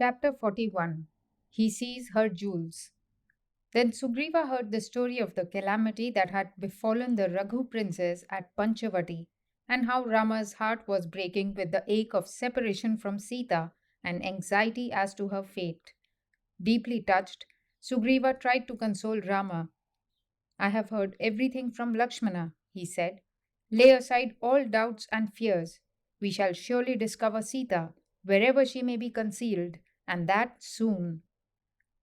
Chapter 41. He Sees Her Jewels. Then Sugriva heard the story of the calamity that had befallen the Raghu princess at Panchavati, and how Rama's heart was breaking with the ache of separation from Sita and anxiety as to her fate. Deeply touched, Sugriva tried to console Rama. I have heard everything from Lakshmana, he said. Lay aside all doubts and fears. We shall surely discover Sita, wherever she may be concealed, and that soon.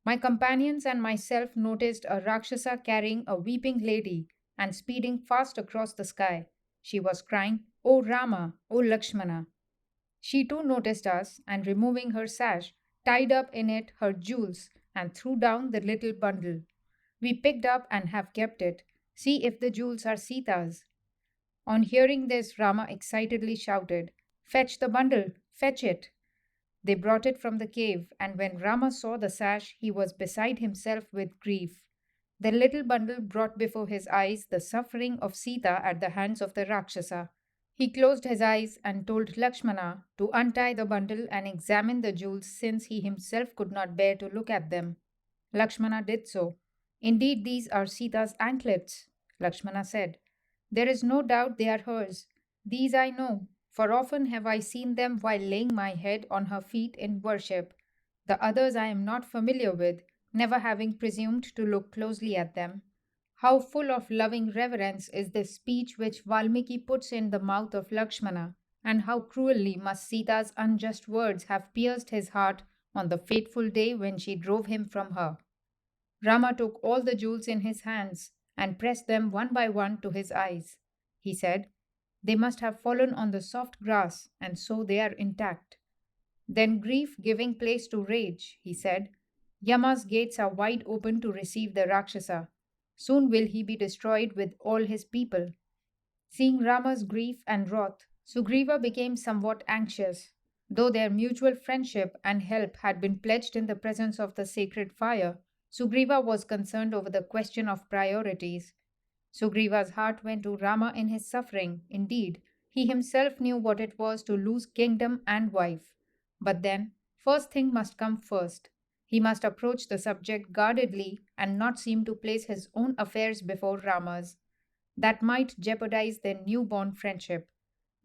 My companions and myself noticed a Rakshasa carrying a weeping lady and speeding fast across the sky. She was crying, O Rama, O Lakshmana. She too noticed us and, removing her sash, tied up in it her jewels and threw down the little bundle. We picked up and have kept it. See if the jewels are Sita's. On hearing this, Rama excitedly shouted, Fetch the bundle, fetch it. They brought it from the cave, and when Rama saw the sash, he was beside himself with grief. The little bundle brought before his eyes the suffering of Sita at the hands of the Rakshasa. He closed his eyes and told Lakshmana to untie the bundle and examine the jewels since he himself could not bear to look at them. Lakshmana did so. Indeed, these are Sita's anklets, Lakshmana said. There is no doubt they are hers. These I know, for often have I seen them while laying my head on her feet in worship. The others I am not familiar with, never having presumed to look closely at them. How full of loving reverence is this speech which Valmiki puts in the mouth of Lakshmana, and how cruelly must Sita's unjust words have pierced his heart on the fateful day when she drove him from her. Rama took all the jewels in his hands and pressed them one by one to his eyes. He said, They must have fallen on the soft grass, and so they are intact. Then, grief giving place to rage, he said, Yama's gates are wide open to receive the Rakshasa. Soon will he be destroyed with all his people. Seeing Rama's grief and wrath, Sugriva became somewhat anxious. Though their mutual friendship and help had been pledged in the presence of the sacred fire, Sugriva was concerned over the question of priorities. Sugriva's heart went to Rama in his suffering. Indeed, he himself knew what it was to lose kingdom and wife. But then, first thing must come first. He must approach the subject guardedly and not seem to place his own affairs before Rama's. That might jeopardize their new-born friendship.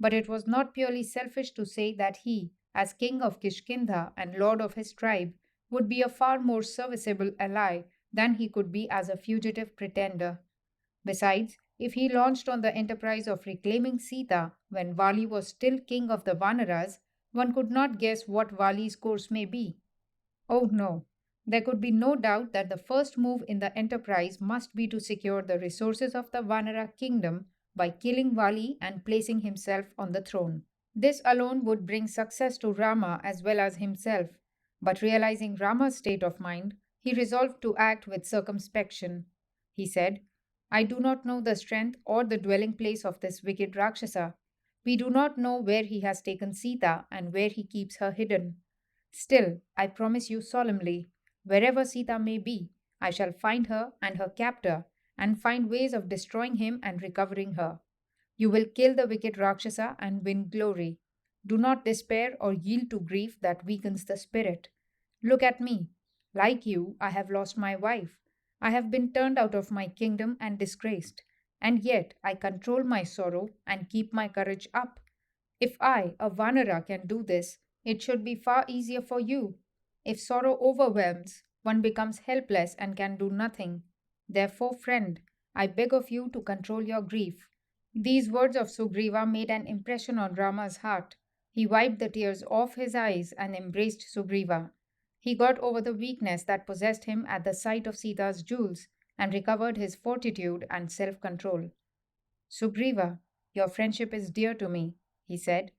But it was not purely selfish to say that he, as king of Kishkindha and lord of his tribe, would be a far more serviceable ally than he could be as a fugitive pretender. Besides, if he launched on the enterprise of reclaiming Sita when Vali was still king of the Vanaras, one could not guess what Vali's course may be. Oh no, there could be no doubt that the first move in the enterprise must be to secure the resources of the Vanara kingdom by killing Vali and placing himself on the throne. This alone would bring success to Rama as well as himself, but realizing Rama's state of mind, he resolved to act with circumspection. He said, I do not know the strength or the dwelling place of this wicked Rakshasa. We do not know where he has taken Sita and where he keeps her hidden. Still, I promise you solemnly, wherever Sita may be, I shall find her and her captor and find ways of destroying him and recovering her. You will kill the wicked Rakshasa and win glory. Do not despair or yield to grief that weakens the spirit. Look at me. Like you, I have lost my wife. I have been turned out of my kingdom and disgraced. And yet I control my sorrow and keep my courage up. If I, a Vanara, can do this, it should be far easier for you. If sorrow overwhelms, one becomes helpless and can do nothing. Therefore, friend, I beg of you to control your grief. These words of Sugriva made an impression on Rama's heart. He wiped the tears off his eyes and embraced Sugriva. He got over the weakness that possessed him at the sight of Sita's jewels and recovered his fortitude and self-control. Sugriva, your friendship is dear to me, he said.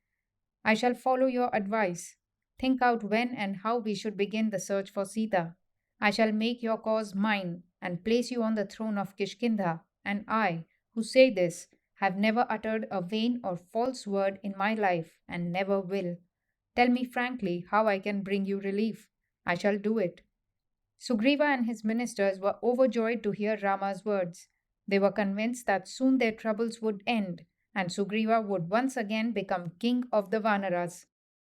I shall follow your advice. Think out when and how we should begin the search for Sita. I shall make your cause mine and place you on the throne of Kishkindha, and I, who say this, have never uttered a vain or false word in my life and never will. Tell me frankly how I can bring you relief. I shall do it. Sugriva and his ministers were overjoyed to hear Rama's words. They were convinced that soon their troubles would end and Sugriva would once again become king of the Vanaras.